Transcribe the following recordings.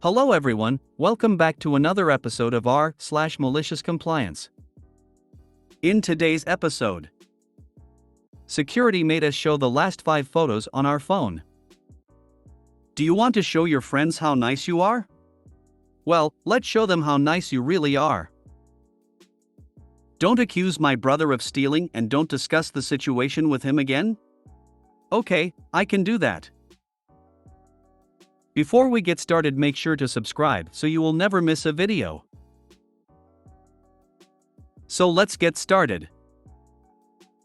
Hello everyone, welcome back to another episode of r/Malicious Compliance. In today's episode, security made us show the last 5 photos on our phone. Do you want to show your friends how nice you are? Well, let's show them how nice you really are. Don't accuse my brother of stealing and don't discuss the situation with him again? Okay, I can do that. Before we get started, make sure to subscribe so you will never miss a video. So let's get started.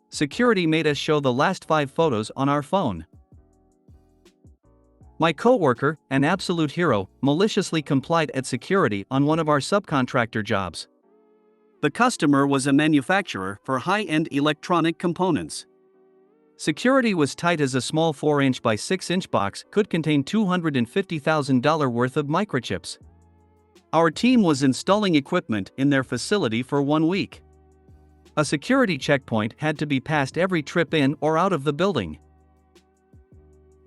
Security made us show the last 5 photos on our phone. My coworker, an absolute hero, maliciously complied at security on one of our subcontractor jobs. The customer was a manufacturer for high-end electronic components. Security was tight as a small 4-inch by 6-inch box could contain $250,000 worth of microchips. Our team was installing equipment in their facility for 1 week. A security checkpoint had to be passed every trip in or out of the building.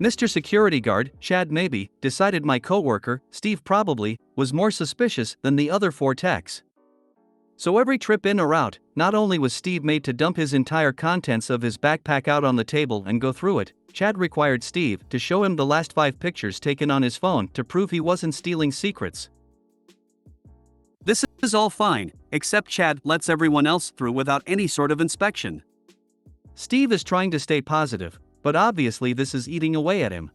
Mr. Security Guard, Chad maybe, decided my coworker, Steve probably, was more suspicious than the other 4 techs. So every trip in or out, not only was Steve made to dump his entire contents of his backpack out on the table and go through it, Chad required Steve to show him the last 5 pictures taken on his phone to prove he wasn't stealing secrets. This is all fine, except Chad lets everyone else through without any sort of inspection. Steve is trying to stay positive, but obviously this is eating away at him.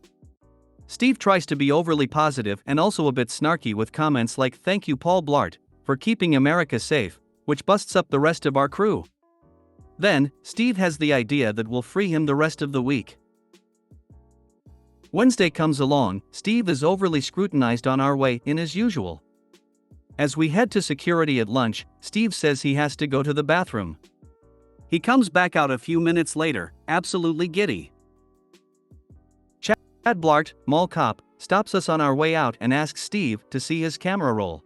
Steve tries to be overly positive and also a bit snarky with comments like "Thank you, Paul Blart, for keeping America safe," which busts up the rest of our crew. Then, Steve has the idea that we'll free him the rest of the week. Wednesday comes along, Steve is overly scrutinized on our way in as usual. As we head to security at lunch, Steve says he has to go to the bathroom. He comes back out a few minutes later, absolutely giddy. Chad Blart, mall cop, stops us on our way out and asks Steve to see his camera roll.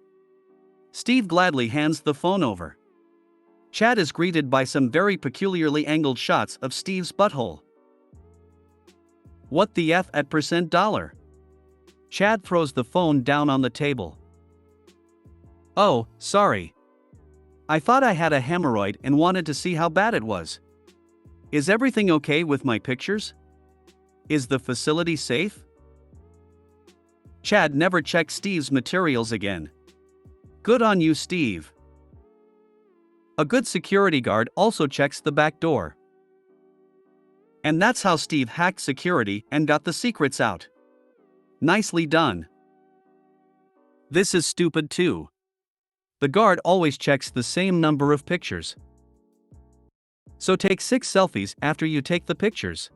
Steve gladly hands the phone over. Chad is greeted by some very peculiarly angled shots of Steve's butthole. What the F at $? Chad throws the phone down on the table. Oh, sorry. I thought I had a hemorrhoid and wanted to see how bad it was. Is everything okay with my pictures? Is the facility safe? Chad never checked Steve's materials again. Good on you, Steve. A good security guard also checks the back door. And that's how Steve hacked security and got the secrets out. Nicely done. This is stupid too. The guard always checks the same number of pictures. So take 6 selfies after you take the pictures.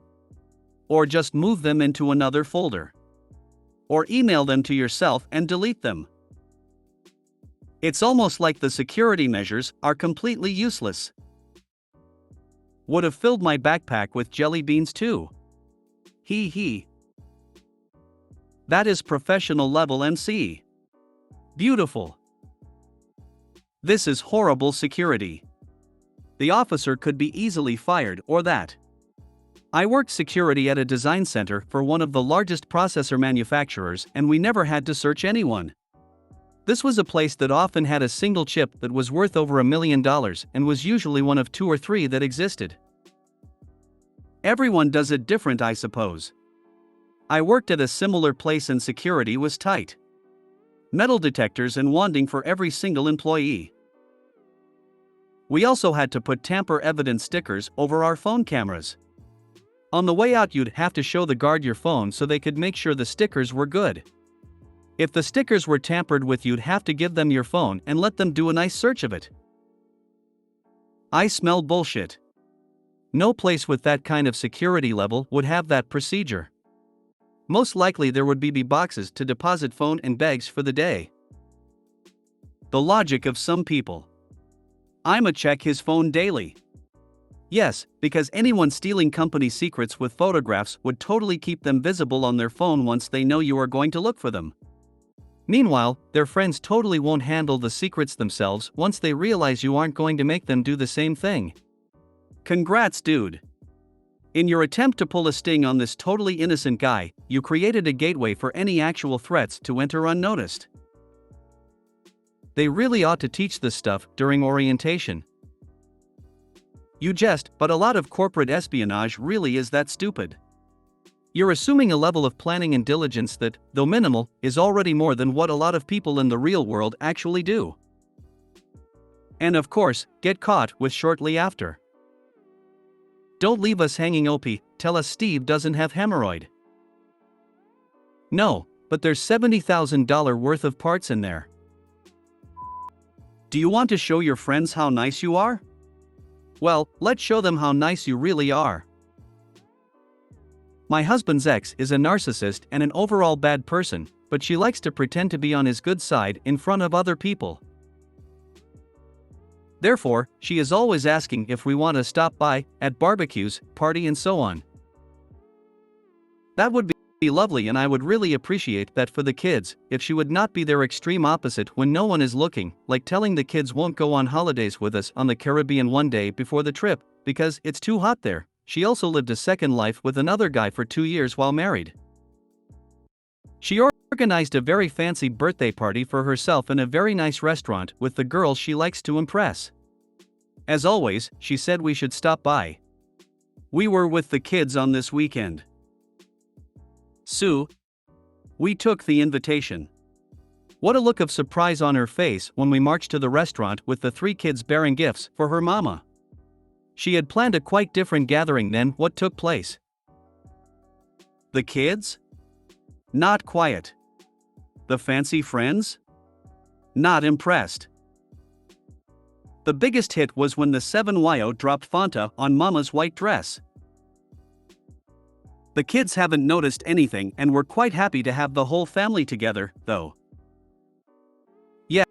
Or just move them into another folder. Or email them to yourself and delete them. It's almost like the security measures are completely useless. Would have filled my backpack with jelly beans too. Hee. That is professional level MC. Beautiful. This is horrible security. The officer could be easily fired or that. I worked security at a design center for one of the largest processor manufacturers and we never had to search anyone. This was a place that often had a single chip that was worth over $1 million and was usually one of 2 or 3 that existed. Everyone does it different, I suppose. I worked at a similar place and security was tight. Metal detectors and wanding for every single employee. We also had to put tamper evidence stickers over our phone cameras. On the way out, you'd have to show the guard your phone so they could make sure the stickers were good. If the stickers were tampered with, you'd have to give them your phone and let them do a nice search of it. I smell bullshit. No place with that kind of security level would have that procedure. Most likely there would be boxes to deposit phone and bags for the day. The logic of some people. I'ma check his phone daily. Yes, because anyone stealing company secrets with photographs would totally keep them visible on their phone once they know you are going to look for them. Meanwhile, their friends totally won't handle the secrets themselves once they realize you aren't going to make them do the same thing. Congrats, dude. In your attempt to pull a sting on this totally innocent guy, you created a gateway for any actual threats to enter unnoticed. They really ought to teach this stuff during orientation. You jest, but a lot of corporate espionage really is that stupid. You're assuming a level of planning and diligence that, though minimal, is already more than what a lot of people in the real world actually do. And of course, get caught with shortly after. Don't leave us hanging, OP, tell us Steve doesn't have hemorrhoid. No, but there's $70,000 worth of parts in there. Do you want to show your friends how nice you are? Well, let's show them how nice you really are. My husband's ex is a narcissist and an overall bad person, but she likes to pretend to be on his good side in front of other people. Therefore, she is always asking if we want to stop by, at barbecues, party and so on. That would be lovely, and I would really appreciate that for the kids, if she would not be their extreme opposite when no one is looking, like telling the kids won't go on holidays with us on the Caribbean one day before the trip, because it's too hot there. She also lived a second life with another guy for 2 years while married. She organized a very fancy birthday party for herself in a very nice restaurant with the girls she likes to impress. As always, she said we should stop by. We were with the kids on this weekend. Sue. We took the invitation. What a look of surprise on her face when we marched to the restaurant with the 3 kids bearing gifts for her mama. She had planned a quite different gathering than what took place. The kids? Not quiet. The fancy friends? Not impressed. The biggest hit was when the 7yo dropped Fanta on Mama's white dress. The kids haven't noticed anything and were quite happy to have the whole family together, though. Yeah,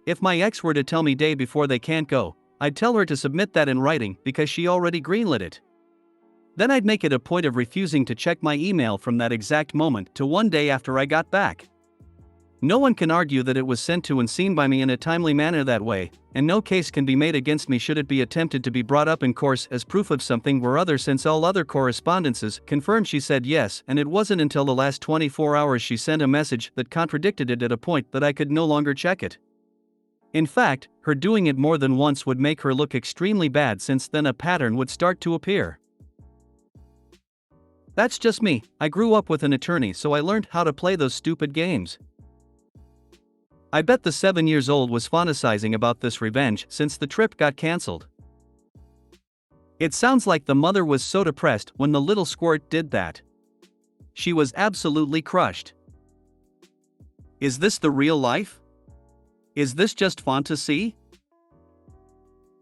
if my ex were to tell me day before they can't go, I'd tell her to submit that in writing because she already greenlit it. Then I'd make it a point of refusing to check my email from that exact moment to one day after I got back. No one can argue that it was sent to and seen by me in a timely manner that way, and no case can be made against me should it be attempted to be brought up in course as proof of something or other, since all other correspondences confirmed she said yes, and it wasn't until the last 24 hours she sent a message that contradicted it at a point that I could no longer check it. In fact, her doing it more than once would make her look extremely bad, since then a pattern would start to appear. That's just me. I grew up with an attorney, so I learned how to play those stupid games. I bet the 7-year-old was fantasizing about this revenge since the trip got cancelled. It sounds like the mother was so depressed when the little squirt did that. She was absolutely crushed. Is this the real life? Is this just fantasy?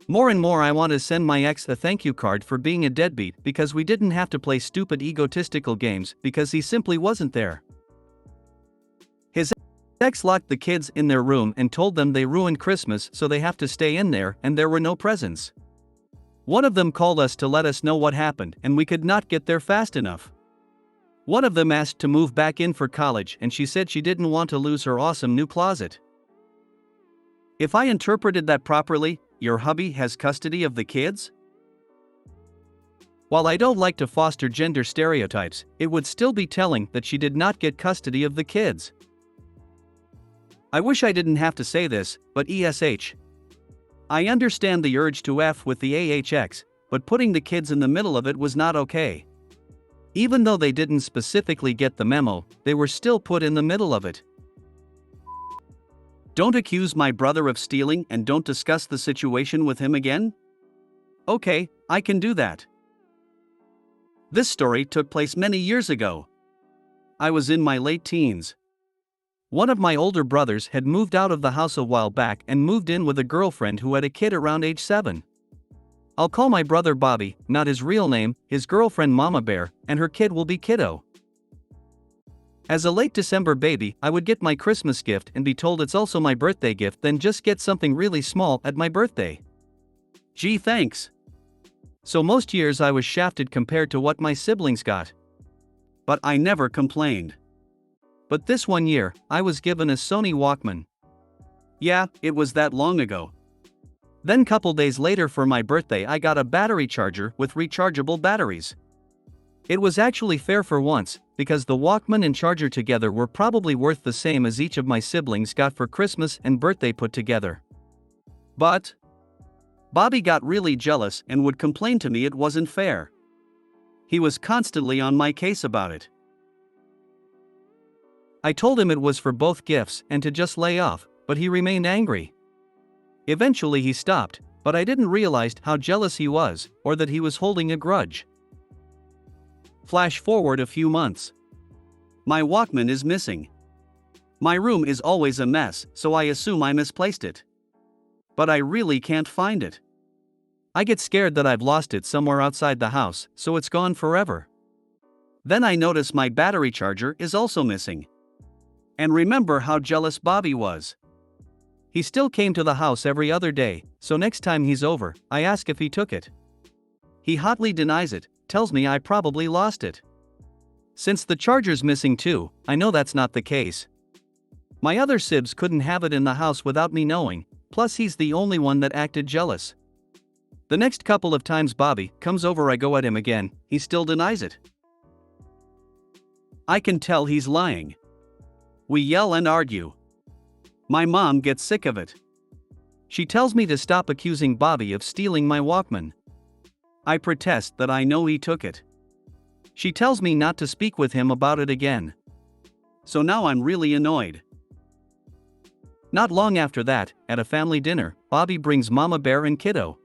More and more I want to send my ex a thank you card for being a deadbeat, because we didn't have to play stupid egotistical games because he simply wasn't there. His ex locked the kids in their room and told them they ruined Christmas, so they have to stay in there, and there were no presents. One of them called us to let us know what happened, and we could not get there fast enough. One of them asked to move back in for college, and she said she didn't want to lose her awesome new closet. If I interpreted that properly, your hubby has custody of the kids? While I don't like to foster gender stereotypes, it would still be telling that she did not get custody of the kids. I wish I didn't have to say this, but ESH. I understand the urge to F with the AHX, but putting the kids in the middle of it was not okay. Even though they didn't specifically get the memo, they were still put in the middle of it. Don't accuse my brother of stealing and don't discuss the situation with him again? Okay, I can do that. This story took place many years ago. I was in my late teens. One of my older brothers had moved out of the house a while back and moved in with a girlfriend who had a kid around age 7. I'll call my brother Bobby, not his real name, his girlfriend Mama Bear, and her kid will be Kiddo. As a late December baby, I would get my Christmas gift and be told it's also my birthday gift, then just get something really small at my birthday. Gee, thanks. So most years I was shafted compared to what my siblings got. But I never complained. But this one year, I was given a Sony Walkman. Yeah, it was that long ago. Then couple days later for my birthday I got a battery charger with rechargeable batteries. It was actually fair for once, because the Walkman and charger together were probably worth the same as each of my siblings got for Christmas and birthday put together. But Bobby got really jealous and would complain to me it wasn't fair. He was constantly on my case about it. I told him it was for both gifts and to just lay off, but he remained angry. Eventually he stopped, but I didn't realize how jealous he was, or that he was holding a grudge. Flash forward a few months. My Walkman is missing. My room is always a mess, so I assume I misplaced it. But I really can't find it. I get scared that I've lost it somewhere outside the house, so it's gone forever. Then I notice my battery charger is also missing. And remember how jealous Bobby was. He still came to the house every other day, so next time he's over, I ask if he took it. He hotly denies it, tells me I probably lost it. Since the charger's missing too, I know that's not the case. My other sibs couldn't have it in the house without me knowing, plus he's the only one that acted jealous. The next couple of times Bobby comes over I go at him again, he still denies it. I can tell he's lying. We yell and argue. My mom gets sick of it. She tells me to stop accusing Bobby of stealing my Walkman. I protest that I know he took it. She tells me not to speak with him about it again. So now I'm really annoyed. Not long after that, at a family dinner, Bobby brings Mama Bear and Kiddo.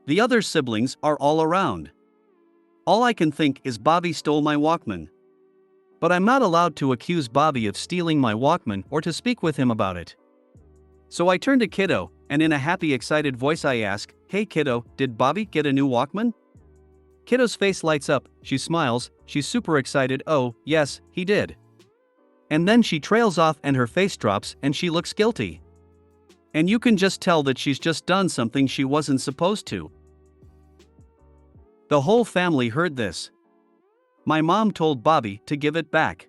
The other siblings are all around. All I can think is Bobby stole my Walkman. But I'm not allowed to accuse Bobby of stealing my Walkman or to speak with him about it. So I turn to Kiddo, and in a happy, excited voice I ask, "Hey Kiddo, did Bobby get a new Walkman?" Kiddo's face lights up, she smiles, she's super excited, "Oh, yes, he did." And then she trails off and her face drops and she looks guilty. And you can just tell that she's just done something she wasn't supposed to. The whole family heard this. My mom told Bobby to give it back.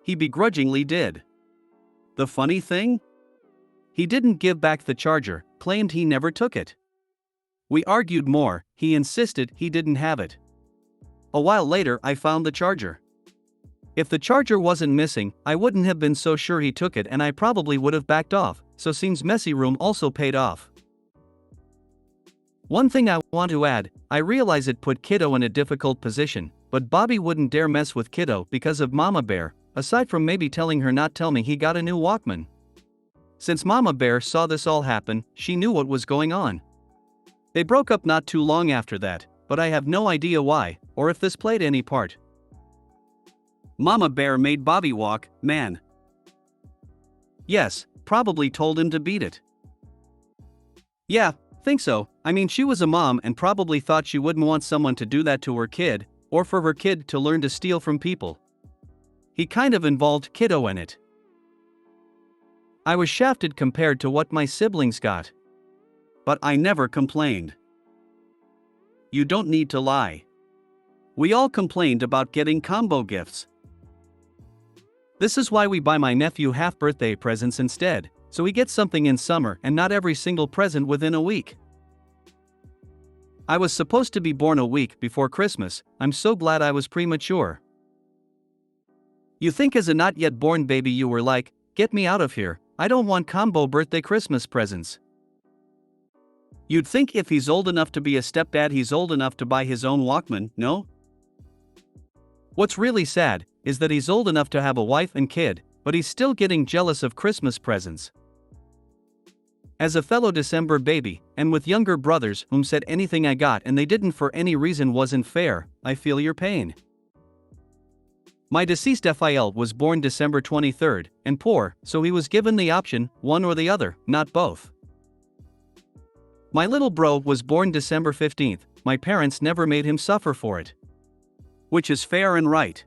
He begrudgingly did. The funny thing? He didn't give back the charger, claimed he never took it. We argued more, he insisted he didn't have it. A while later I found the charger. If the charger wasn't missing, I wouldn't have been so sure he took it and I probably would have backed off, so seems messy room also paid off. One thing I want to add, I realize it put Kiddo in a difficult position, but Bobby wouldn't dare mess with Kiddo because of Mama Bear, aside from maybe telling her not tell me he got a new Walkman. Since Mama Bear saw this all happen, she knew what was going on. They broke up not too long after that, but I have no idea why, or if this played any part. Mama Bear made Bobby walk, man. Yes, probably told him to beat it. Yeah, think so. I mean, she was a mom and probably thought she wouldn't want someone to do that to her kid, or for her kid to learn to steal from people. He kind of involved Kiddo in it. I was shafted compared to what my siblings got. But I never complained. You don't need to lie. We all complained about getting combo gifts. This is why we buy my nephew half-birthday presents instead, so he gets something in summer and not every single present within a week. I was supposed to be born a week before Christmas, I'm so glad I was premature. You think as a not yet born baby you were like, get me out of here, I don't want combo birthday Christmas presents. You'd think if he's old enough to be a stepdad he's old enough to buy his own Walkman, no? What's really sad is that he's old enough to have a wife and kid, but he's still getting jealous of Christmas presents. As a fellow December baby, and with younger brothers whom said anything I got and they didn't for any reason wasn't fair, I feel your pain. My deceased FIL was born December 23rd, and poor, so he was given the option, one or the other, not both. My little bro was born December 15th, my parents never made him suffer for it. Which is fair and right.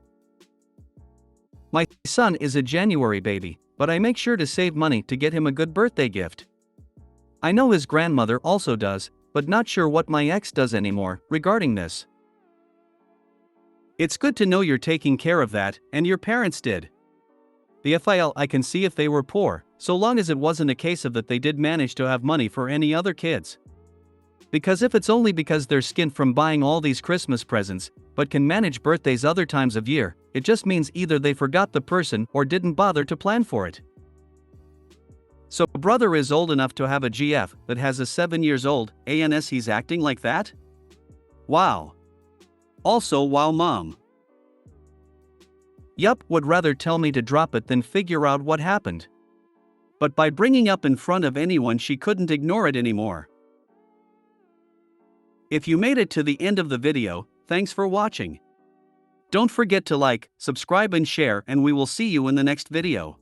My son is a January baby, but I make sure to save money to get him a good birthday gift. I know his grandmother also does, but not sure what my ex does anymore regarding this. It's good to know you're taking care of that, and your parents did. The FIL I can see if they were poor, so long as it wasn't a case of that they did manage to have money for any other kids. Because if it's only because they're skint from buying all these Christmas presents, but can manage birthdays other times of year, it just means either they forgot the person or didn't bother to plan for it. So brother is old enough to have a GF that has a 7 years old, ANS he's acting like that? Wow. Also wow mom. Yup, would rather tell me to drop it than figure out what happened. But by bringing up in front of anyone she couldn't ignore it anymore. If you made it to the end of the video, thanks for watching. Don't forget to like, subscribe and share, and we will see you in the next video.